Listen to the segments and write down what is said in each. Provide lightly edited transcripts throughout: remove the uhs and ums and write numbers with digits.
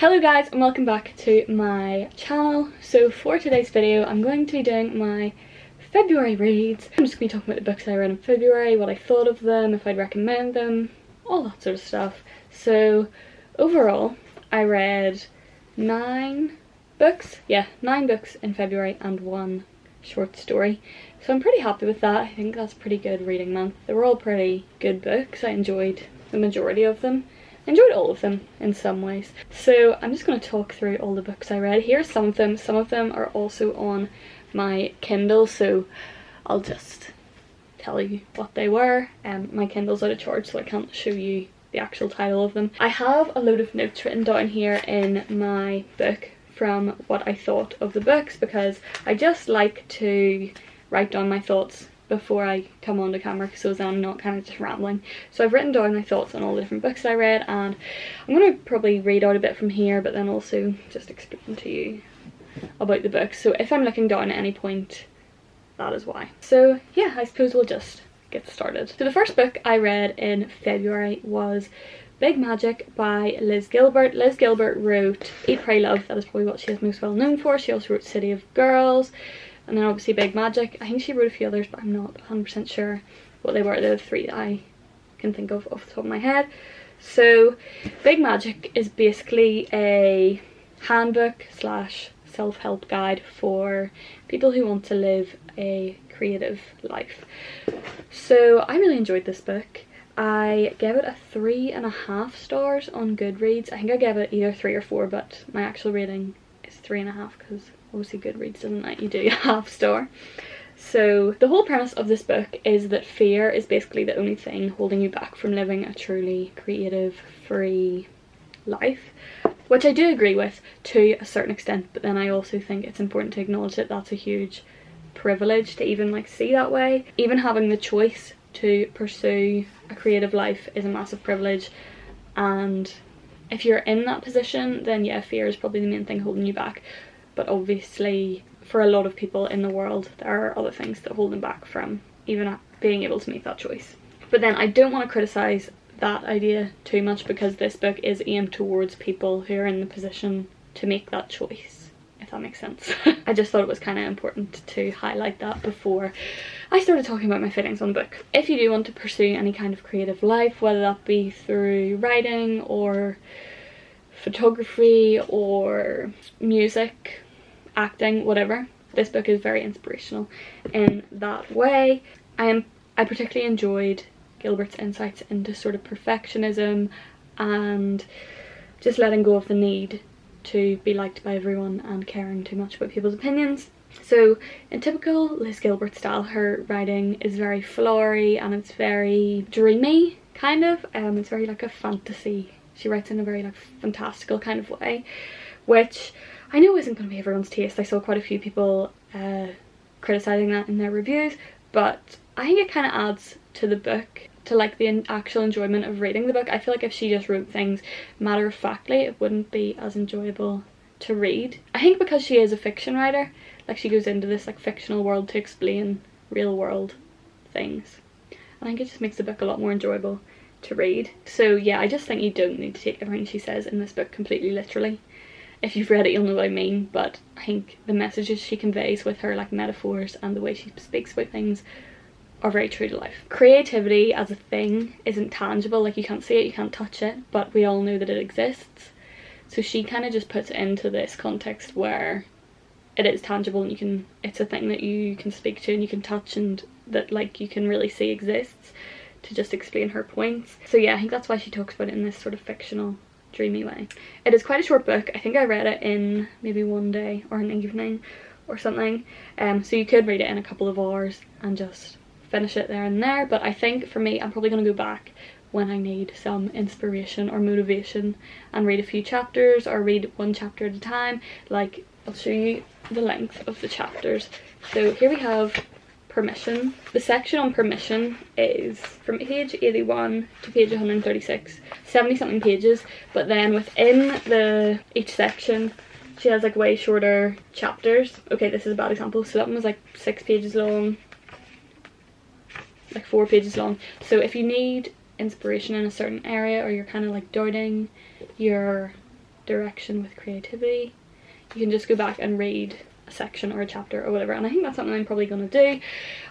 Hello guys and welcome back to my channel. So for today's video I'm going to be doing my February reads. I'm just going to be talking about the books I read in February, what I thought of them, if I'd recommend them, all that sort of stuff. So overall I read 9 books. Yeah, 9 books in February and 1 short story. So I'm pretty happy with that. I think that's a pretty good reading month. They were all pretty good books. I enjoyed the majority of them. I enjoyed all of them in some ways. So I'm just going to talk through all the books I read. Here are some of them. Some of them are also on my Kindle, so I'll just tell you what they were. My Kindle's out of charge, so I can't show you the actual title of them. I have a load of notes written down here in my book from what I thought of the books, because I just like to write down my thoughts before I come on the camera, so then I'm not kind of just rambling. So I've written down my thoughts on all the different books that I read, and I'm going to probably read out a bit from here but then also just explain to you about the books. So if I'm looking down at any point, that is why. So yeah, I suppose we'll just get started. So the first book I read in February was Big Magic by Liz Gilbert. Liz Gilbert wrote Eat, Pray, Love. That is probably what she is most well known for. She also wrote City of Girls, and then obviously Big Magic. I think she wrote a few others, but I'm not 100% sure what they were. They're the 3 that I can think of off the top of my head. So Big Magic is basically a handbook slash self-help guide for people who want to live a creative life. So I really enjoyed this book. I gave it a 3.5 stars on Goodreads. I think I gave it either 3 or 4, but my actual rating is 3.5 because obviously Goodreads doesn't let you do a half star. So the whole premise of this book is that fear is basically the only thing holding you back from living a truly creative, free life, which I do agree with to a certain extent, but then I also think it's important to acknowledge that that's a huge privilege to even like see that way. Even having the choice to pursue a creative life is a massive privilege, and if you're in that position, then yeah, fear is probably the main thing holding you back. But obviously for a lot of people in the world there are other things that hold them back from even being able to make that choice. But then I don't want to criticize that idea too much, because this book is aimed towards people who are in the position to make that choice, if that makes sense. I just thought it was kind of important to highlight that before I started talking about my feelings on the book. If you do want to pursue any kind of creative life, whether that be through writing or photography or music, acting, whatever, this book is very inspirational in that way. I particularly enjoyed Gilbert's insights into sort of perfectionism and just letting go of the need to be liked by everyone and caring too much about people's opinions. So in typical Liz Gilbert style, her writing is very flowery and it's very dreamy, kind of. It's very like a fantasy. She writes in a very like fantastical kind of way, which I know isn't going to be everyone's taste. I saw quite a few people criticising that in their reviews, but I think it kind of adds to the book, to like the actual enjoyment of reading the book. I feel like if she just wrote things matter-of-factly, it wouldn't be as enjoyable to read. I think because she is a fiction writer, like she goes into this like fictional world to explain real world things. I think it just makes the book a lot more enjoyable to read. So yeah, I just think you don't need to take everything she says in this book completely literally. If you've read it, you'll know what I mean, but I think the messages she conveys with her like metaphors and the way she speaks about things are very true to life. Creativity as a thing isn't tangible, like you can't see it, you can't touch it, but we all know that it exists. So she kind of just puts it into this context where it is tangible and it's a thing that you can speak to and you can touch and that like you can really see exists, to just explain her points. So yeah, I think that's why she talks about it in this sort of fictional, dreamy way. It is quite a short book. I think I read it in maybe one day or an evening or something. So you could read it in a couple of hours and just finish it there and there, but I think for me I'm probably going to go back when I need some inspiration or motivation and read a few chapters, or read one chapter at a time. Like, I'll show you the length of the chapters. So here we have Permission. The section on permission is from page 81 to page 136, 70 something pages, but then within each section she has like way shorter chapters. Okay, this is a bad example. So that one was like 6 pages long, like 4 pages long. So if you need inspiration in a certain area, or you're kind of like doubting your direction with creativity. You can just go back and read a section or a chapter or whatever, and I think that's something I'm probably going to do.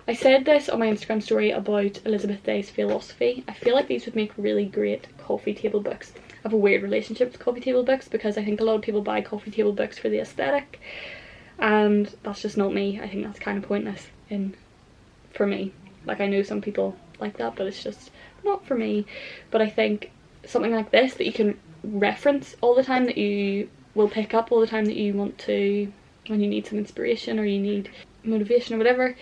I said this on my Instagram story about Elizabeth Day's philosophy. I feel like these would make really great coffee table books. I have a weird relationship with coffee table books because I think a lot of people buy coffee table books for the aesthetic, and that's just not me. I think that's kind of pointless for me. Like, I know some people like that, but it's just not for me. But I think something like this that you can reference all the time, that you will pick up all the time, that you want to, when you need some inspiration or you need motivation or whatever,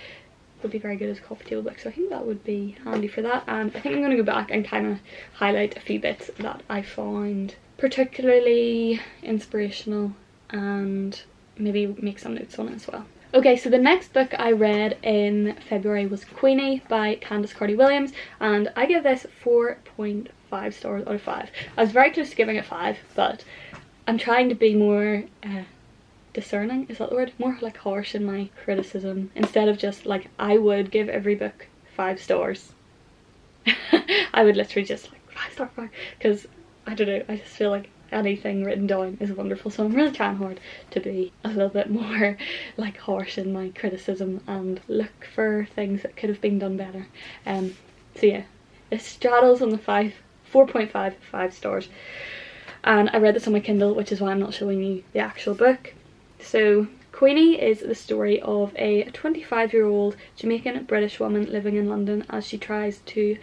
would be very good as a coffee table book. So I think that would be handy for that. And I think I'm going to go back and kind of highlight a few bits that I found particularly inspirational and maybe make some notes on it as well. Okay, so the next book I read in February was Queenie by Candice Carty-Williams, and I give this 4.5 stars out of 5. I was very close to giving it 5, but I'm trying to be more discerning, is that the word? More like harsh in my criticism, instead of just like, I would give every book 5 stars. I would literally just like 5 star 5, because I don't know, I just feel like anything written down is wonderful, so I'm really trying hard to be a little bit more like harsh in my criticism and look for things that could have been done better. So yeah, it straddles on the 4.5 5 stars, and I read this on my Kindle, which is why I'm not showing you the actual book. So Queenie is the story of a 25-year-old Jamaican British woman living in London as she tries to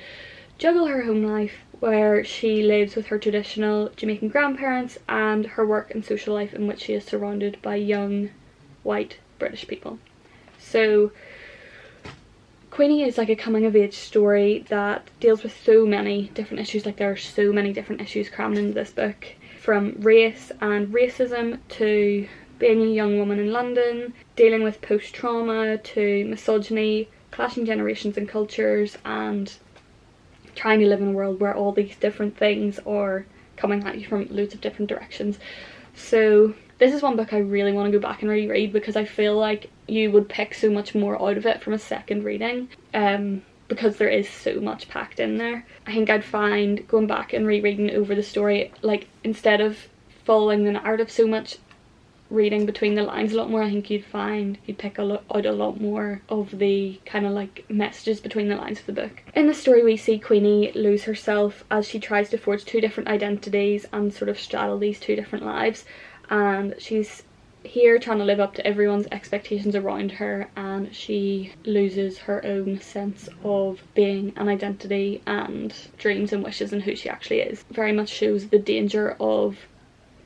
juggle her home life, where she lives with her traditional Jamaican grandparents, and her work and social life in which she is surrounded by young white British people. So Queenie is like a coming of age story that deals with so many different issues. Like, there are so many different issues crammed into this book, from race and racism to being a young woman in London, dealing with post-trauma, to misogyny, clashing generations and cultures, and trying to live in a world where all these different things are coming at you from loads of different directions. So this is one book I really want to go back and reread, because I feel like you would pick so much more out of it from a second reading, because there is so much packed in there. I think I'd find going back and rereading over the story, like, instead of following the narrative so much, reading between the lines a lot more, I think you'd pick out a lot more of the kind of like messages between the lines of the book. In the story, we see Queenie lose herself as she tries to forge 2 different identities and sort of straddle these 2 different lives, and she's here trying to live up to everyone's expectations around her, and she loses her own sense of being an identity and dreams and wishes and who she actually is. Very much shows the danger of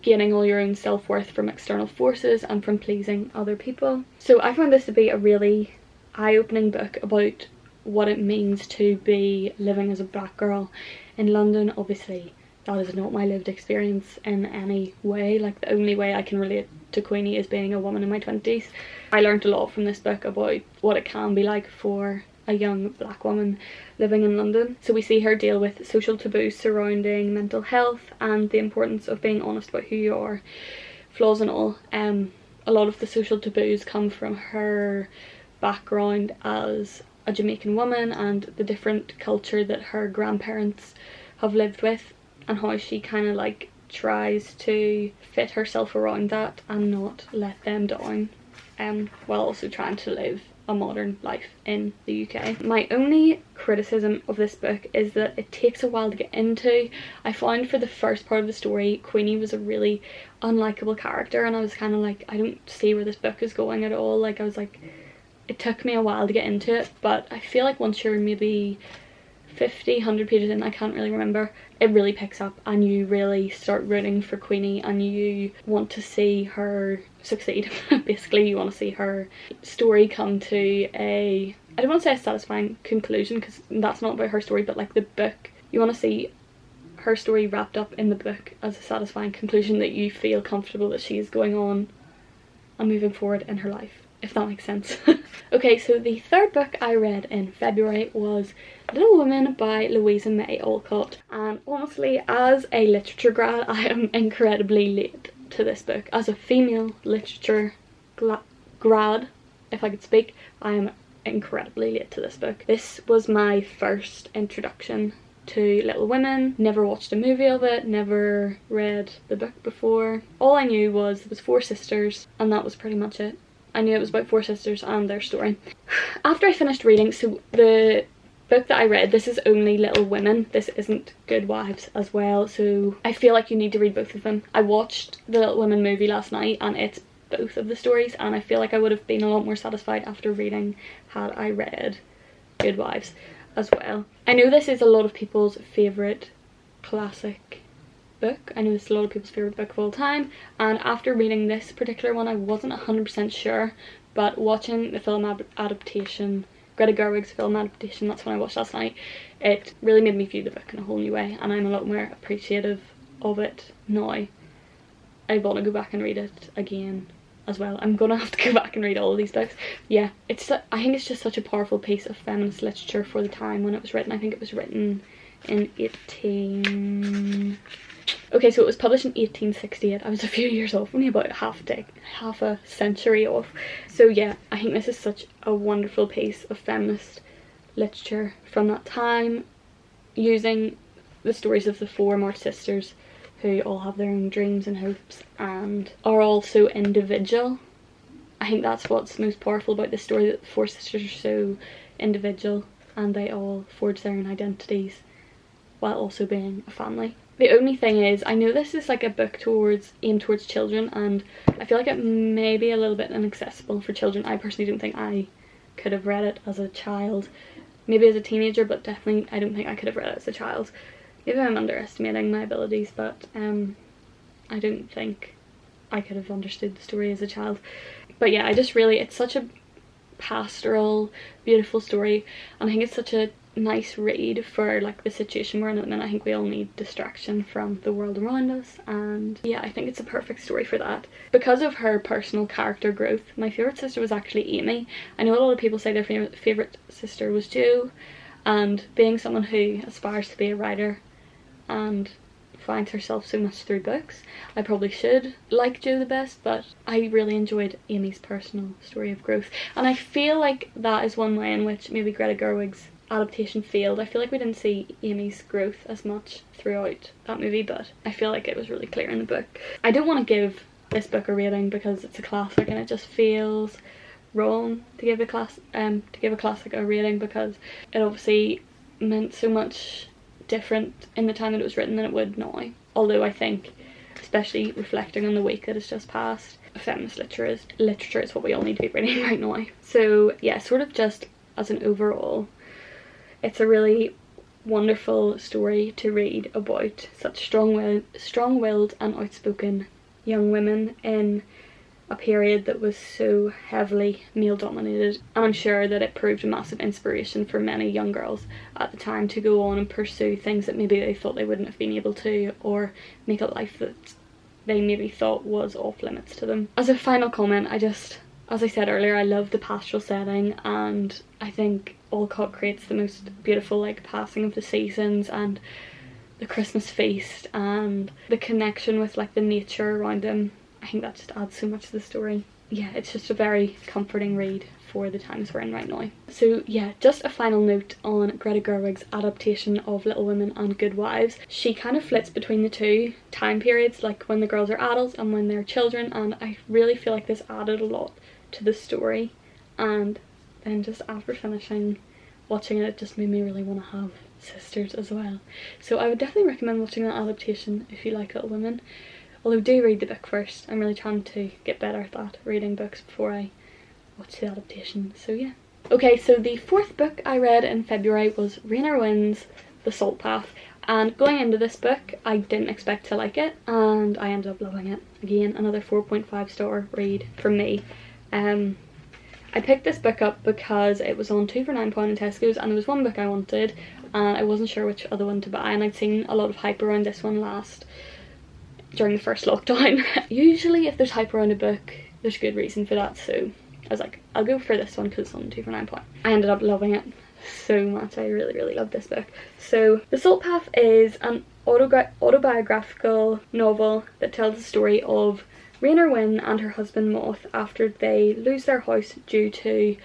gaining all your own self-worth from external forces and from pleasing other people. So I found this to be a really eye-opening book about what it means to be living as a black girl in London. Obviously that is not my lived experience in any way. Like, the only way I can relate to Queenie is being a woman in my 20s. I learned a lot from this book about what it can be like for a young black woman living in London. So we see her deal with social taboos surrounding mental health and the importance of being honest about who you are, flaws and all. A lot of the social taboos come from her background as a Jamaican woman and the different culture that her grandparents have lived with, and how she kind of like tries to fit herself around that and not let them down, while also trying to live a modern life in the UK. My only criticism of this book is that it takes a while to get into. I found for the first part of the story, Queenie was a really unlikable character, and I was kind of like, I don't see where this book is going at all. Like, I was like, it took me a while to get into it, but I feel like once you're maybe 50, 100 pages in, I can't really remember, it really picks up and you really start rooting for Queenie and you want to see her succeed. Basically, you want to see her story come to a, I don't want to say a satisfying conclusion, because that's not about her story, but like the book, you want to see her story wrapped up in the book as a satisfying conclusion, that you feel comfortable that she is going on and moving forward in her life, if that makes sense. Okay, so the third book I read in February was Little Women by Louise and May Alcott, and honestly, as a literature grad, I am incredibly late to this book. As a female literature grad, if I could speak, I am incredibly late to this book. This was my first introduction to Little Women, never watched a movie of it, never read the book before. All I knew was there was 4 sisters and that was pretty much it. I knew it was about 4 sisters and their story. After I finished reading, so the book that I read, this is only Little Women, this isn't Good Wives as well, so I feel like you need to read both of them. I watched the Little Women movie last night and it's both of the stories, and I feel like I would have been a lot more satisfied after reading had I read Good Wives as well. I know this is a lot of people's favourite classic book. I know this is a lot of people's favourite book of all time, and after reading this particular one I wasn't 100% sure, but watching the film adaptation, Greta Gerwig's film adaptation, that's when I watched last night, it really made me view the book in a whole new way, and I'm a lot more appreciative of it now. I want to go back and read it again as well. I'm gonna have to go back and read all of these books. Yeah, I think it's just such a powerful piece of feminist literature for the time when it was written. I think it was written in okay, so it was published in 1868. I was a few years off, only about half a century off. So yeah, I think this is such a wonderful piece of feminist literature from that time, using the stories of the 4 March sisters who all have their own dreams and hopes and are all so individual. I think that's what's most powerful about this story, that the 4 sisters are so individual and they all forge their own identities while also being a family. The only thing is, I know this is like a book aimed towards children, and I feel like it may be a little bit inaccessible for children. I personally don't think I could have read it as a child. Maybe as a teenager, but definitely I don't think I could have read it as a child. Maybe I'm underestimating my abilities, but I don't think I could have understood the story as a child. But yeah, it's such a pastoral, beautiful story, and I think it's such a nice read for like the situation we're in at the minute. I think we all need distraction from the world around us, and yeah, I think it's a perfect story for that. Because of her personal character growth, my favourite sister was actually Amy. I know a lot of people say their favourite sister was Jo, and being someone who aspires to be a writer and finds herself so much through books, I probably should like Jo the best, but I really enjoyed Amy's personal story of growth, and I feel like that is one way in which maybe Greta Gerwig's adaptation failed. I feel like we didn't see Amy's growth as much throughout that movie, but I feel like it was really clear in the book. I don't want to give this book a rating because it's a classic and it just feels wrong to give a classic a rating, because it obviously meant so much different in the time that it was written than it would now. Although I think, especially reflecting on the week that has just passed, feminist literature is what we all need to be reading right now. So yeah, sort of just as an overall, it's a really wonderful story to read about such strong-willed and outspoken young women in a period that was so heavily male dominated, and I'm sure that it proved a massive inspiration for many young girls at the time to go on and pursue things that maybe they thought they wouldn't have been able to, or make a life that they maybe thought was off limits to them. As a final comment, as I said earlier, I love the pastoral setting, and I think Alcott creates the most beautiful like passing of the seasons and the Christmas feast and the connection with like the nature around him. I think that just adds so much to the story. Yeah, it's just a very comforting read for the times we're in right now. So yeah, just a final note on Greta Gerwig's adaptation of Little Women and Good Wives. She kind of flits between the 2 time periods, like when the girls are adults and when they're children, and I really feel like this added a lot to the story. And then just after watching it, it just made me really want to have sisters as well. So I would definitely recommend watching that adaptation if you like Little Women. Although do read the book first. I'm really trying to get better at that, reading books before I watch the adaptation, so yeah. Okay, so the 4th book I read in February was Rainier Wind's The Salt Path, and going into this book I didn't expect to like it, and I ended up loving it. Again, another 4.5 star read from me. I picked this book up because it was on 2 for £9 in Tesco's, and there was one book I wanted and I wasn't sure which other one to buy, and I'd seen a lot of hype around this one during the first lockdown. Usually if there's hype around a book, there's good reason for that, so I was like, I'll go for this one because it's on 2 for £9. I ended up loving it so much. I really loved this book. So The Salt Path is an autobiographical novel that tells the story of Rainier Winn and her husband Moth after they lose their house due to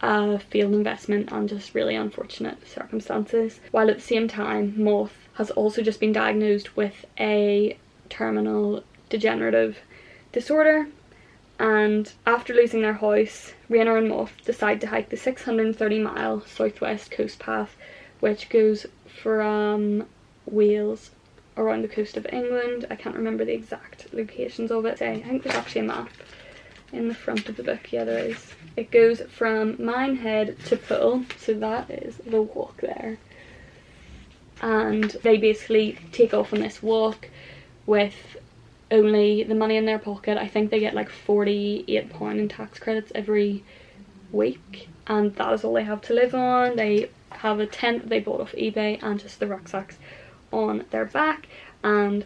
a failed investment and just really unfortunate circumstances. While at the same time, Moth has also just been diagnosed with a terminal degenerative disorder, and after losing their house, Raynor and Moth decide to hike the 630-mile southwest coast path, which goes from Wales around the coast of England. I can't remember the exact locations of it. I think there's actually a map in the front of the book. Yeah, there is. It goes from Minehead to Poole, so that is the walk there. And they basically take off on this walk with only the money in their pocket. I think they get like £48 in tax credits every week, and that is all they have to live on. They have a tent that they bought off eBay and just the rucksacks on their back, and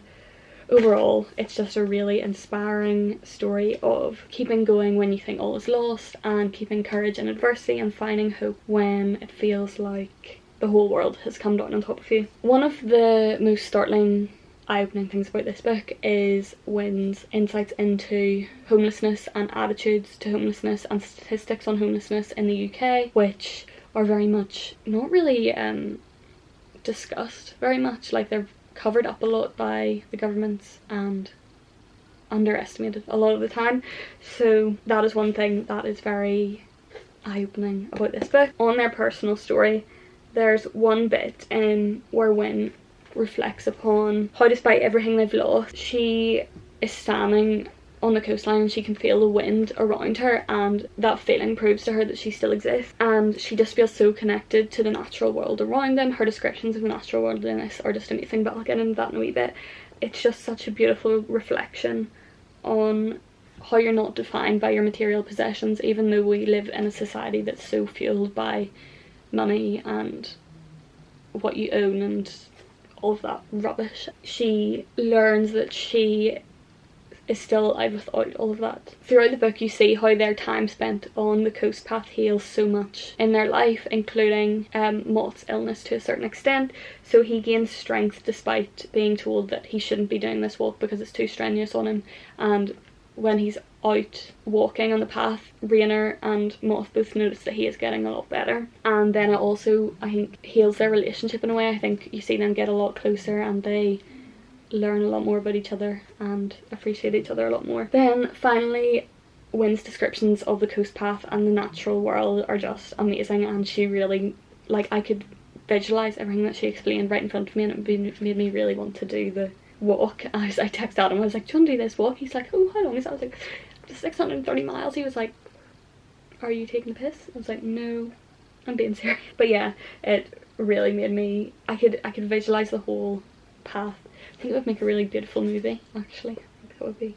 overall it's just a really inspiring story of keeping going when you think all is lost, and keeping courage in adversity, and finding hope when it feels like the whole world has come down on top of you. One of the most startling, eye-opening things about this book is Wynn's insights into homelessness and attitudes to homelessness and statistics on homelessness in the UK, which are very much not really discussed very much. Like, they're covered up a lot by the governments and underestimated a lot of the time. So that is one thing that is very eye-opening about this book. On their personal story, there's one bit in where Wynn reflects upon how, despite everything they've lost, she is standing on the coastline and she can feel the wind around her, and that feeling proves to her that she still exists, and she just feels so connected to the natural world around them. Her descriptions of the natural world in this are just amazing, but I'll get into that in a wee bit. It's just such a beautiful reflection on how you're not defined by your material possessions, even though we live in a society that's so fueled by money and what you own and all of that rubbish. She learns that she is still alive without all of that. Throughout the book you see how their time spent on the coast path heals so much in their life, including Moth's illness to a certain extent. So he gains strength despite being told that he shouldn't be doing this walk because it's too strenuous on him, and when he's out walking on the path, Raynor and Moth both notice that he is getting a lot better. And then it also, I think, heals their relationship in a way. I think you see them get a lot closer and they learn a lot more about each other and appreciate each other a lot more. Then finally, Wynn's descriptions of the coast path and the natural world are just amazing, and she really, like, I could visualise everything that she explained right in front of me, and it made me really want to do the walk. I texted Adam, I was like, do you want to do this walk? He's like, oh, how long is that? I was like, 630 miles. He was like, are you taking the piss? I was like, no, I'm being serious. But yeah, it really made me, I could visualise the whole path. I think it would make a really beautiful movie, actually. I think that would be,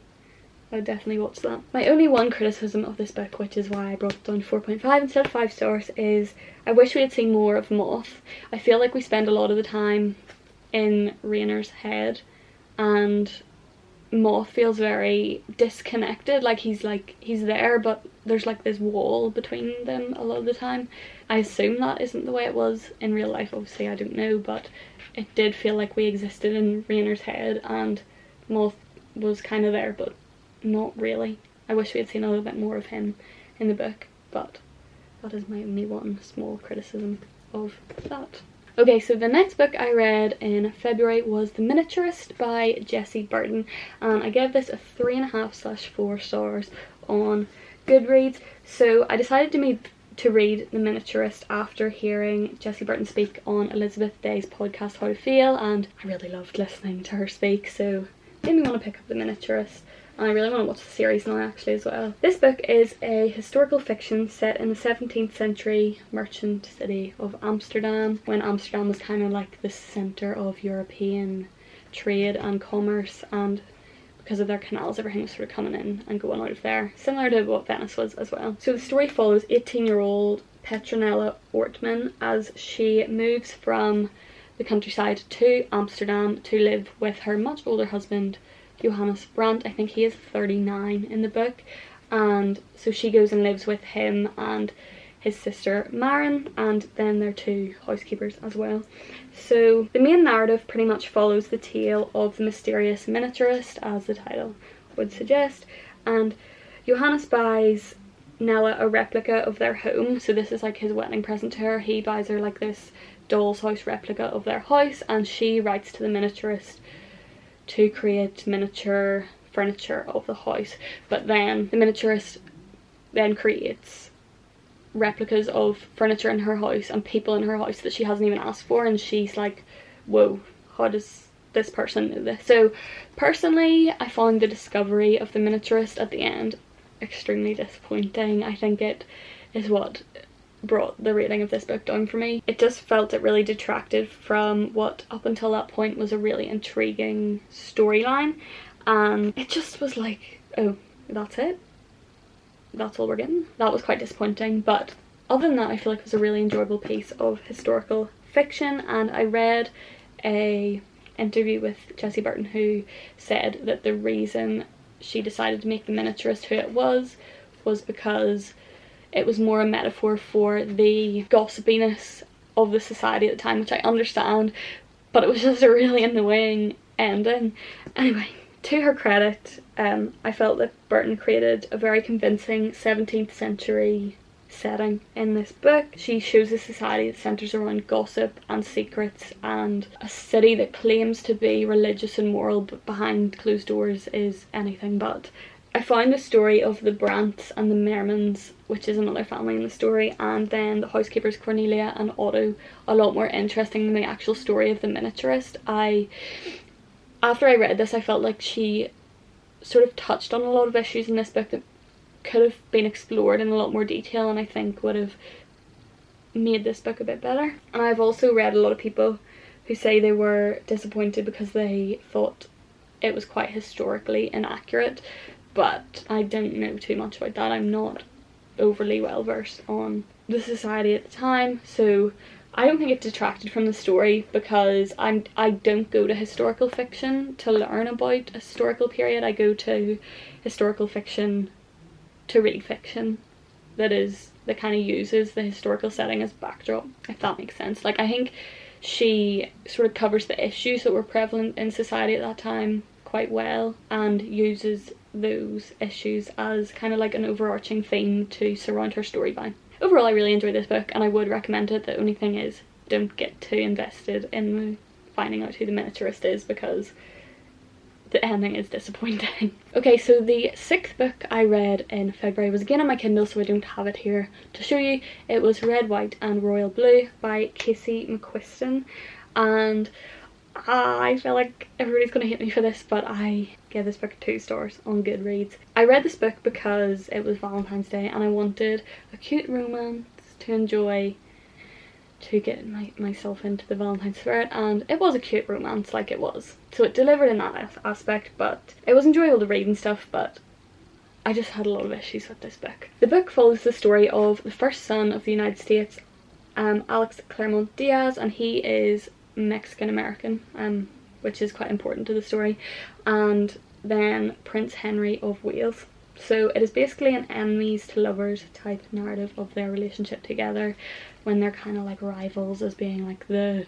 I would definitely watch that. My only one criticism of this book, which is why I brought it down to 4.5 instead of 5 stars, is I wish we had seen more of Moth. I feel like we spend a lot of the time in Raynor's head, and Moth feels very disconnected. Like he's there, but there's like this wall between them a lot of the time. I assume that isn't the way it was in real life, obviously I don't know, but it did feel like we existed in Raynor's head and Moth was kind of there, but not really. I wish we had seen a little bit more of him in the book, but that is my only one small criticism of that. Okay, so the next book I read in February was The Miniaturist by Jessie Burton, and I gave this a 3.5/4 stars on Goodreads. So I decided to read The Miniaturist after hearing Jessie Burton speak on Elizabeth Day's podcast How to Feel, and I really loved listening to her speak, so it made me want to pick up The Miniaturist. And I really want to watch the series now actually as well. This book is a historical fiction set in the 17th century merchant city of Amsterdam, when Amsterdam was kind of like the centre of European trade and commerce, and because of their canals everything was sort of coming in and going out of there, similar to what Venice was as well. So the story follows 18-year-old Petronella Ortman as she moves from the countryside to Amsterdam to live with her much older husband Johannes Brandt. I think he is 39 in the book, and so she goes and lives with him and his sister Maren, and then their 2 housekeepers as well. So the main narrative pretty much follows the tale of the mysterious miniaturist, as the title would suggest, and Johannes buys Nella a replica of their home. So this is like his wedding present to her. He buys her like this doll's house replica of their house, and she writes to the miniaturist to create miniature furniture of the house. But then the miniaturist then creates replicas of furniture in her house and people in her house that she hasn't even asked for, and she's like, whoa, how does this person know this? So personally, I found the discovery of the miniaturist at the end extremely disappointing. I think it is what brought the rating of this book down for me. It just felt it really detracted from what up until that point was a really intriguing storyline, and it just was like, oh, that's it? That's all we're getting? That was quite disappointing. But other than that, I feel like it was a really enjoyable piece of historical fiction. And I read a interview with Jessie Burton, who said that the reason she decided to make the miniaturist who it was because it was more a metaphor for the gossipiness of the society at the time, which I understand, but it was just a really annoying ending. Anyway, to her credit, I felt that Burton created a very convincing 17th century setting in this book. She shows a society that centres around gossip and secrets, and a city that claims to be religious and moral but behind closed doors is anything but. I found the story of the Brants and the Mermans, which is another family in the story, and then the housekeepers Cornelia and Otto, a lot more interesting than the actual story of the miniaturist. After I read this, I felt like she sort of touched on a lot of issues in this book that could have been explored in a lot more detail, and I think would have made this book a bit better. And I've also read a lot of people who say they were disappointed because they thought it was quite historically inaccurate, but I don't know too much about that. I'm not overly well versed on the society at the time, so I don't think it detracted from the story, because I don't go to historical fiction to learn about a historical period. I go to historical fiction to read fiction that kind of uses the historical setting as backdrop, if that makes sense. Like, I think she sort of covers the issues that were prevalent in society at that time quite well, and uses those issues as kind of like an overarching theme to surround her story by. Overall, I really enjoyed this book and I would recommend it. The only thing is, don't get too invested in finding out who the miniaturist is, because the ending is disappointing. Okay, so the 6th book I read in February was again on my Kindle, so I don't have it here to show you. It was Red, White and Royal Blue by Casey McQuiston, and I feel like everybody's gonna hate me for this, but I gave this book 2 stars on Goodreads. I read this book because it was Valentine's Day and I wanted a cute romance to enjoy, to get myself into the Valentine's spirit, and it was a cute romance, like it was. So it delivered in that aspect, but it was enjoyable to read and stuff, but I just had a lot of issues with this book. The book follows the story of the first son of the United States, Alex Claremont Diaz, and he is Mexican American, which is quite important to the story, and then Prince Henry of Wales. So it is basically an enemies to lovers type narrative of their relationship together, when they're kind of like rivals as being like the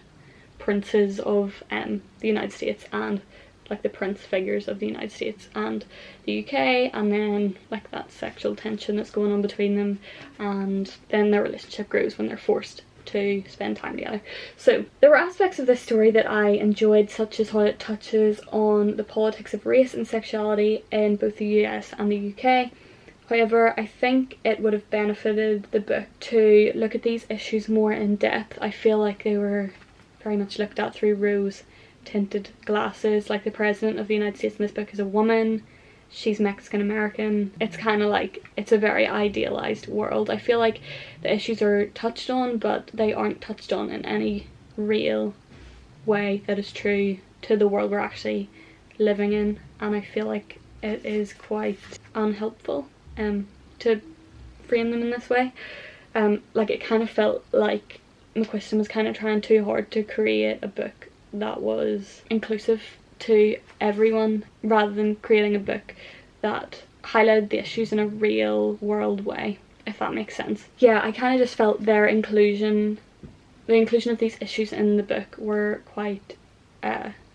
princes of the United States, and like the prince figures of the United States and the UK, and then like that sexual tension that's going on between them, and then their relationship grows when they're forced to spend time together. So there were aspects of this story that I enjoyed, such as how it touches on the politics of race and sexuality in both the US and the UK. However, I think it would have benefited the book to look at these issues more in depth. I feel like they were very much looked at through rose tinted glasses. Like, the president of the United States in this book is a woman, she's Mexican American. It's kind of like, it's a very idealized world. I feel like the issues are touched on, but they aren't touched on in any real way that is true to the world we're actually living in, and I feel like it is quite unhelpful to frame them in this way. Like, it kind of felt like McQuiston was kind of trying too hard to create a book that was inclusive to everyone, rather than creating a book that highlighted the issues in a real world way, if that makes sense. Yeah, I kind of just felt the inclusion of these issues in the book were quite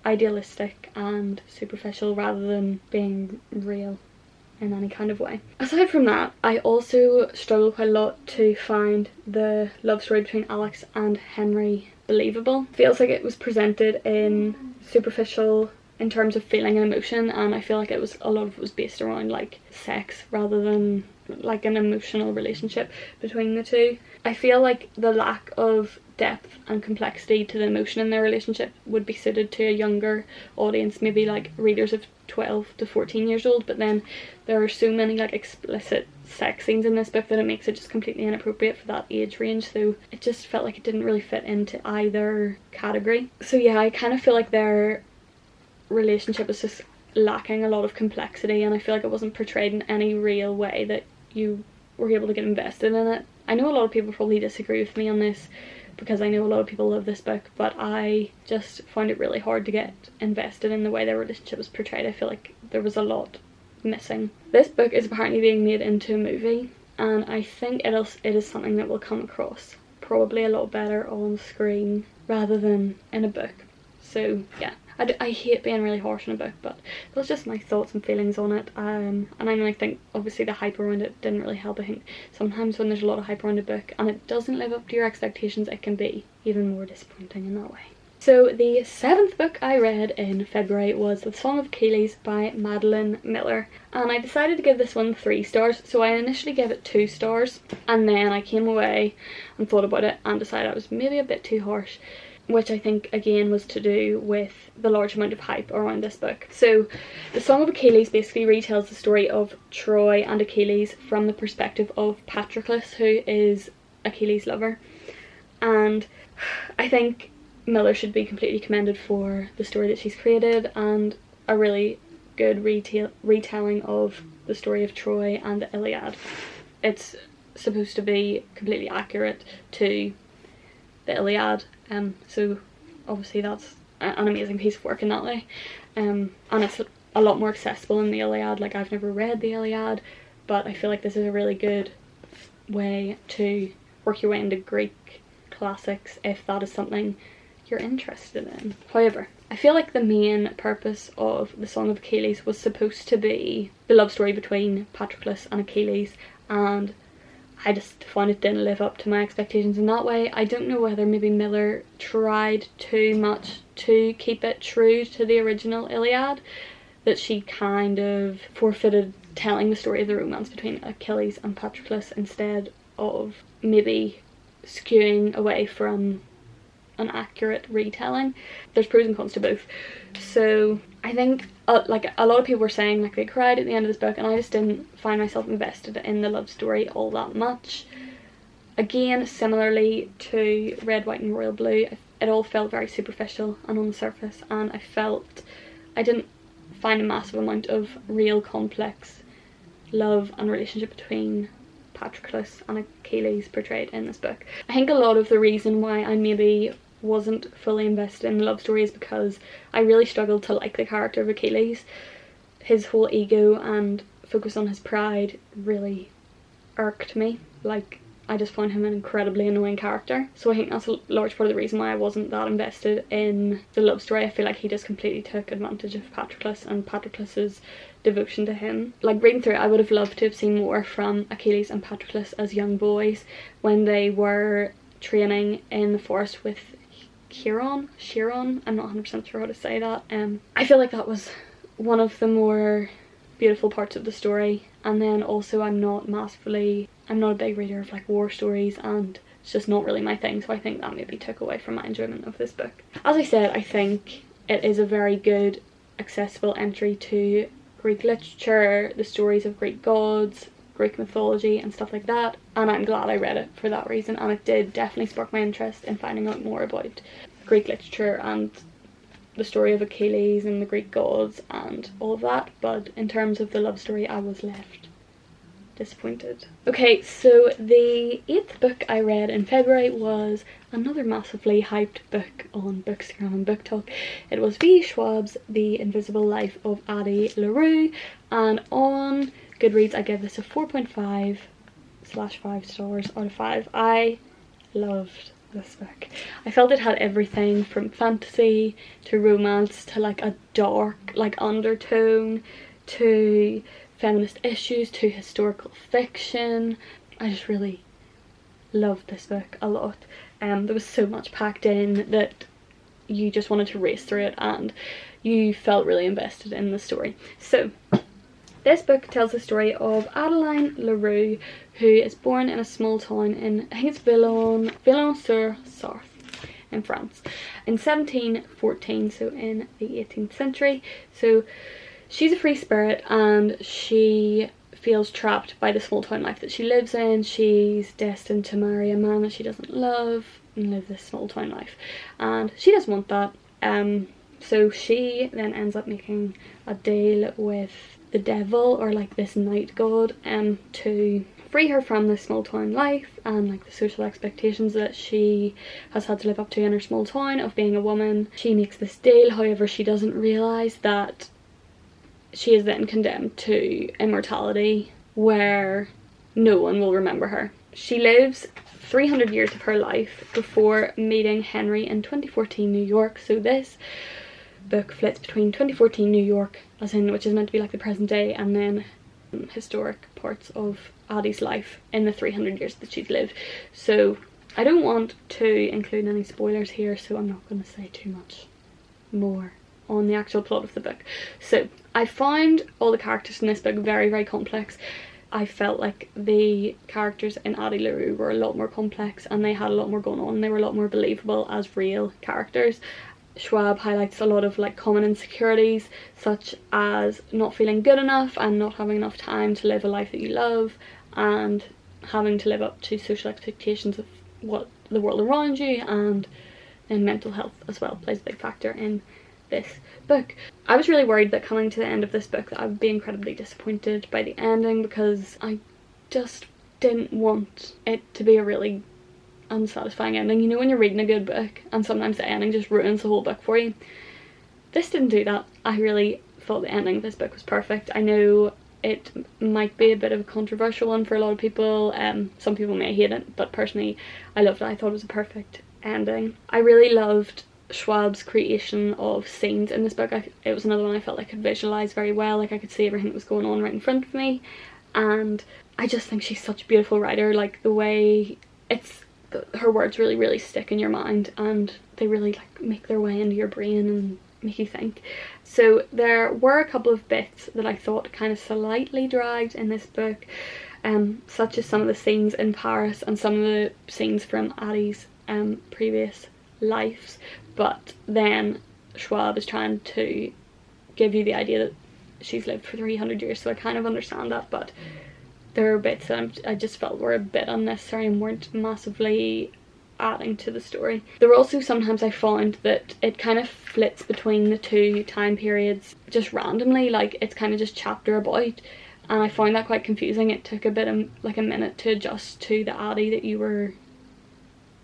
idealistic and superficial, rather than being real. in any kind of way. Aside from that, I also struggled quite a lot to find the love story between Alex and Henry believable. Feels like it was presented in superficial in terms of feeling and emotion, and I feel like a lot of it was based around like sex rather than like an emotional relationship between the two. I feel like the lack of depth and complexity to the emotion in their relationship would be suited to a younger audience, maybe like readers of 12 to 14 years old, but then there are so many like explicit sex scenes in this book that it makes it just completely inappropriate for that age range, so it just felt like it didn't really fit into either category. So yeah, I kind of feel like their relationship is just lacking a lot of complexity, and I feel like it wasn't portrayed in any real way that you were able to get invested in it. I know a lot of people probably disagree with me on this because I know a lot of people love this book, but I just found it really hard to get invested in the way their relationship was portrayed. I feel like there was a lot missing. This book is apparently being made into a movie, and I think it is something that will come across probably a lot better on screen rather than in a book. So yeah, I hate being really harsh on a book, but that's just my thoughts and feelings on it. And I think obviously the hype around it didn't really help. I think sometimes when there's a lot of hype around a book and it doesn't live up to your expectations, it can be even more disappointing in that way. So the 7th book I read in February was The Song of Achilles by Madeline Miller, and I decided to give this one 3 stars. So I initially gave it 2 stars, and then I came away and thought about it and decided I was maybe a bit too harsh, which I think again was to do with the large amount of hype around this book. So The Song of Achilles basically retells the story of Troy and Achilles from the perspective of Patroclus, who is Achilles' lover. And I think Miller should be completely commended for the story that she's created, and a really good retelling of the story of Troy and the Iliad. It's supposed to be completely accurate to the Iliad, so obviously that's an amazing piece of work in that way, and it's a lot more accessible in the Iliad. Like, I've never read the Iliad, but I feel like this is a really good way to work your way into Greek classics if that is something you're interested in. However, I feel like the main purpose of The Song of Achilles was supposed to be the love story between Patroclus and Achilles, and I just found it didn't live up to my expectations in that way. I don't know whether maybe Miller tried too much to keep it true to the original Iliad, that she kind of forfeited telling the story of the romance between Achilles and Patroclus instead of maybe skewing away from an accurate retelling. There's pros and cons to both. So I think like a lot of people were saying like they cried at the end of this book, and I just didn't find myself invested in the love story all that much. Again, similarly to Red, White and Royal Blue, it all felt very superficial and on the surface, and I didn't find a massive amount of real complex love and relationship between Patroclus and Achilles portrayed in this book. I think a lot of the reason why I maybe wasn't fully invested in the love story is because I really struggled to like the character of Achilles. His whole ego and focus on his pride really irked me. Like, I just found him an incredibly annoying character. So I think that's a large part of the reason why I wasn't that invested in the love story. I feel like he just completely took advantage of Patroclus and Patroclus's devotion to him. Like, reading through it, I would have loved to have seen more from Achilles and Patroclus as young boys when they were training in the forest with Chiron, I'm not 100% sure how to say that. I feel like that was one of the more beautiful parts of the story. And then also I'm not a big reader of like war stories, and it's just not really my thing, so I think that maybe took away from my enjoyment of this book. As I said, I think it is a very good accessible entry to Greek literature, the stories of Greek gods, Greek mythology and stuff like that, and I'm glad I read it for that reason, and it did definitely spark my interest in finding out more about Greek literature and the story of Achilles and the Greek gods and all of that. But in terms of the love story, I was left disappointed. Okay, so the 8th book I read in February was another massively hyped book on Bookstagram and Book Talk. It was V. Schwab's The Invisible Life of Addie LaRue, and on Goodreads I gave this a 4.5/5 stars out of 5. I loved this book. I felt it had everything from fantasy to romance to like a dark like undertone to feminist issues to historical fiction. I just really loved this book a lot. There was so much packed in that you just wanted to race through it and you felt really invested in the story. So this book tells the story of Adeline Leroux, who is born in a small town in, I think it's Villon-sur-Sarthe in France in 1714, so in the 18th century. So she's a free spirit and she feels trapped by the small town life that she lives in. She's destined to marry a man that she doesn't love and live this small town life, and she doesn't want that. So she then ends up making a deal with the devil, or like this night god, to free her from this small town life and like the social expectations that she has had to live up to in her small town of being a woman. She makes this deal, however she doesn't realise that she is then condemned to immortality where no one will remember her. She lives 300 years of her life before meeting Henry in 2014 New York. So this book flits between 2014 New York, as in, which is meant to be like the present day, and then historic parts of Addie's life in the 300 years that she's lived. So I don't want to include any spoilers here, so I'm not going to say too much more on the actual plot of the book. So I found all the characters in this book very, very complex. I felt like the characters in Addie LaRue were a lot more complex and they had a lot more going on. They were a lot more believable as real characters. Schwab highlights a lot of like common insecurities, such as not feeling good enough and not having enough time to live a life that you love, and having to live up to social expectations of what the world around you, and then mental health as well plays a big factor in this book. I was really worried that coming to the end of this book that I would be incredibly disappointed by the ending, because I just didn't want it to be a really unsatisfying ending. You know when you're reading a good book and sometimes the ending just ruins the whole book for you? This didn't do that. I really thought the ending of this book was perfect. I know it might be a bit of a controversial one for a lot of people. Some people may hate it, but personally I loved it. I thought it was a perfect ending. I really loved Schwab's creation of scenes in this book. It was another one I felt like I could visualise very well. Like I could see everything that was going on right in front of me, and I just think she's such a beautiful writer. Like the way her words really, really stick in your mind and they really like make their way into your brain and make you think. So there were a couple of bits that I thought kind of slightly dragged in this book, such as some of the scenes in Paris and some of the scenes from Addie's previous lives, but then Schwab is trying to give you the idea that she's lived for 300 years, so I kind of understand that, but there are bits that I just felt were a bit unnecessary and weren't massively adding to the story. There were also sometimes I found that it kind of flits between the two time periods just randomly, like it's kind of just chapter about, and I found that quite confusing. It took a bit of like a minute to adjust to the Addie that you were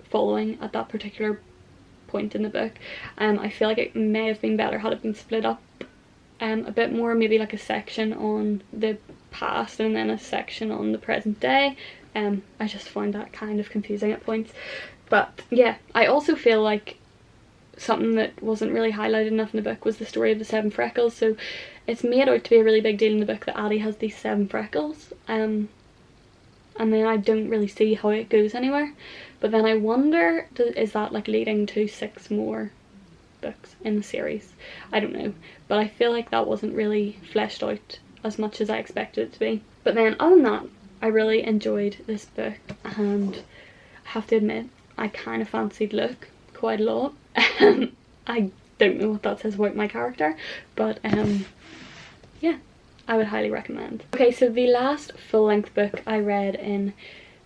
following at that particular point in the book. I feel like it may have been better had it been split up a bit more, maybe like a section on the past and then a section on the present day. I just found that kind of confusing at points. But yeah, I also feel like something that wasn't really highlighted enough in the book was the story of the 7 freckles. So it's made out to be a really big deal in the book that Addie has these 7 freckles, and then I don't really see how it goes anywhere. But then I wonder, is that like leading to 6 more books in the series? I don't know, but I feel like that wasn't really fleshed out as much as I expected it to be. But then other than that, I really enjoyed this book, and I have to admit I kind of fancied Luke quite a lot. I don't know what that says about my character, but yeah, I would highly recommend. Okay, so the last full-length book I read in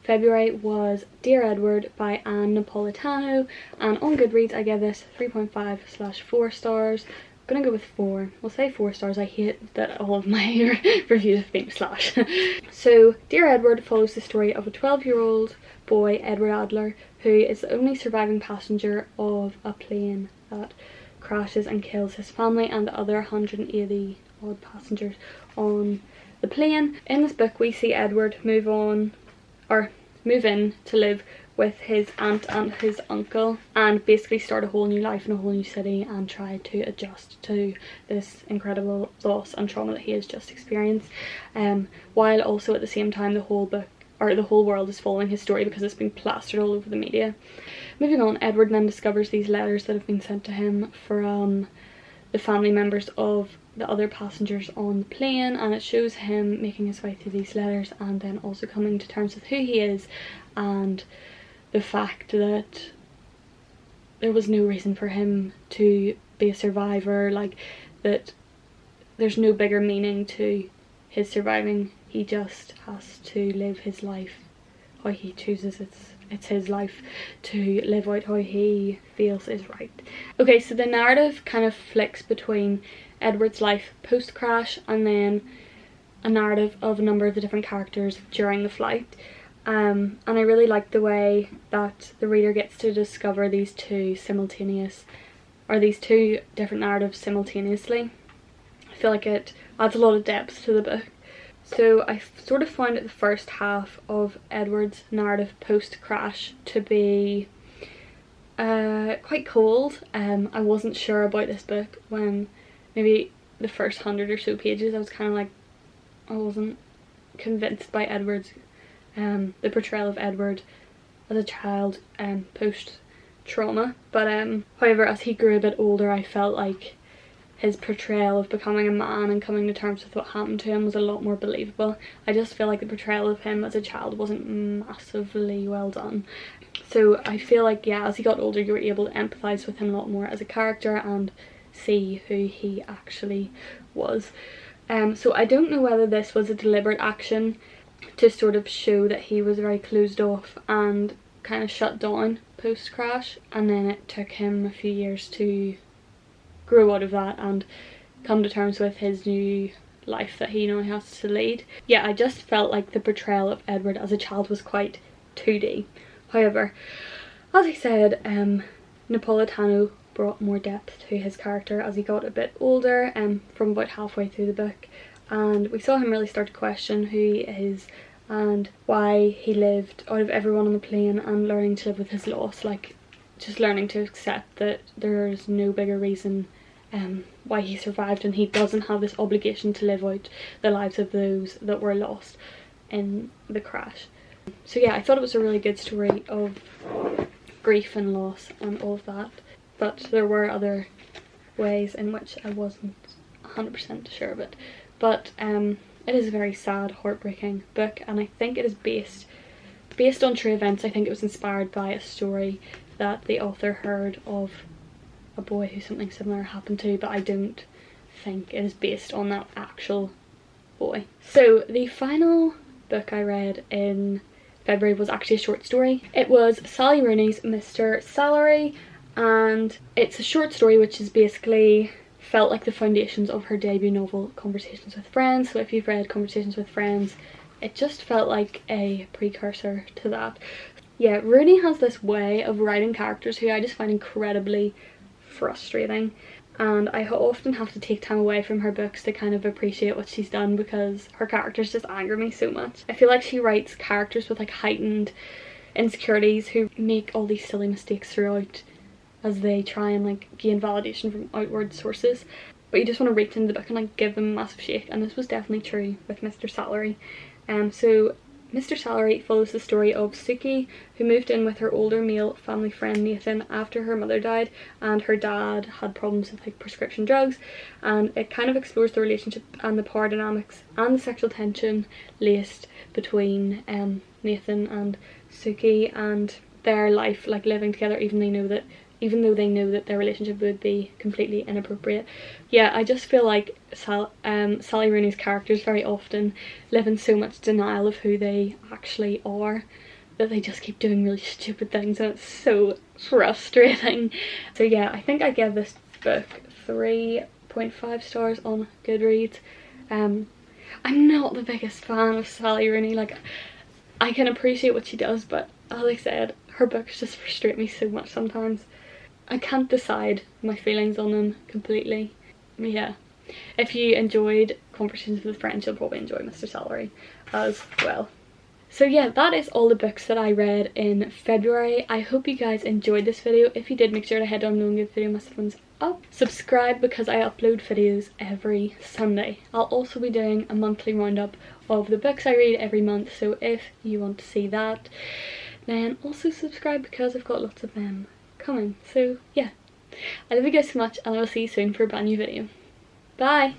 February was Dear Edward by Anne Napolitano, and on Goodreads I gave this 3.5/4 stars. I'm gonna go with 4. We'll say 4 stars. I hate that all of my reviews have been slash. So Dear Edward follows the story of a 12-year-old boy, Edward Adler, who is the only surviving passenger of a plane that crashes and kills his family and the other 180 odd passengers on the plane. In this book we see Edward move in to live with his aunt and his uncle, and basically start a whole new life in a whole new city and try to adjust to this incredible loss and trauma that he has just experienced, while also at the same time the whole book, or the whole world, is following his story because it's been plastered all over the media. Moving on, Edward then discovers these letters that have been sent to him from the family members of the other passengers on the plane, and it shows him making his way through these letters and then also coming to terms with who he is and the fact that there was no reason for him to be a survivor, like that there's no bigger meaning to his surviving. He just has to live his life how he chooses. It's his life to live out how he feels is right. Okay, so the narrative kind of flicks between Edward's life post-crash and then a narrative of a number of the different characters during the flight. And I really like the way that the reader gets to discover these two different narratives simultaneously. I feel like it adds a lot of depth to the book. So I sort of found the first half of Edward's narrative post-crash to be quite cold. I wasn't sure about this book when maybe the first 100 or so pages. I was kind of like, I wasn't convinced by Edward's the portrayal of Edward as a child post-trauma, but however, as he grew a bit older, I felt like his portrayal of becoming a man and coming to terms with what happened to him was a lot more believable. I just feel like the portrayal of him as a child wasn't massively well done. So I feel like, yeah, as he got older you were able to empathise with him a lot more as a character and see who he actually was. So I don't know whether this was a deliberate action to sort of show that he was very closed off and kind of shut down post-crash, and then it took him a few years to grow out of that and come to terms with his new life that he now has to lead. Yeah, I just felt like the portrayal of Edward as a child was quite 2D. However, as I said, Napolitano brought more depth to his character as he got a bit older, from about halfway through the book, and we saw him really start to question who he is and why he lived out of everyone on the plane, and learning to live with his loss, like just learning to accept that there's no bigger reason why he survived, and he doesn't have this obligation to live out the lives of those that were lost in the crash. So yeah, I thought it was a really good story of grief and loss and all of that, but there were other ways in which I wasn't 100% sure of it. But it is a very sad, heartbreaking book, and I think it is based on true events. I think it was inspired by a story that the author heard of a boy who something similar happened to, but I don't think it is based on that actual boy. So the final book I read in February was actually a short story. It was Sally Rooney's Mr. Salary, and it's a short story which is basically felt like the foundations of her debut novel Conversations with Friends. So if you've read Conversations with Friends, it just felt like a precursor to that. Yeah, Rooney has this way of writing characters who I just find incredibly frustrating, and I often have to take time away from her books to kind of appreciate what she's done because her characters just anger me so much. I feel like she writes characters with like heightened insecurities who make all these silly mistakes throughout as they try and like gain validation from outward sources, but you just want to reach into the book and like give them a massive shake, and this was definitely true with Mr. Salary. So Mr. Salary follows the story of Suki, who moved in with her older male family friend Nathan after her mother died and her dad had problems with like prescription drugs, and it kind of explores the relationship and the power dynamics and the sexual tension laced between Nathan and Suki and their life, like living together even though they know that their relationship would be completely inappropriate. Yeah, I just feel like Sally Rooney's characters very often live in so much denial of who they actually are that they just keep doing really stupid things, and it's so frustrating. So yeah, I think I gave this book 3.5 stars on Goodreads. I'm not the biggest fan of Sally Rooney. Like, I can appreciate what she does, but as I said, her books just frustrate me so much sometimes. I can't decide my feelings on them completely. Yeah, if you enjoyed Conversations with Friends, you'll probably enjoy Mr. Salary as well. So yeah, that is all the books that I read in February. I hope you guys enjoyed this video. If you did, make sure to head down below and give the video a massive thumbs up. Subscribe because I upload videos every Sunday. I'll also be doing a monthly roundup of the books I read every month, so if you want to see that, then also subscribe because I've got lots of them coming. So yeah, I love you guys so much and I will see you soon for a brand new video. Bye!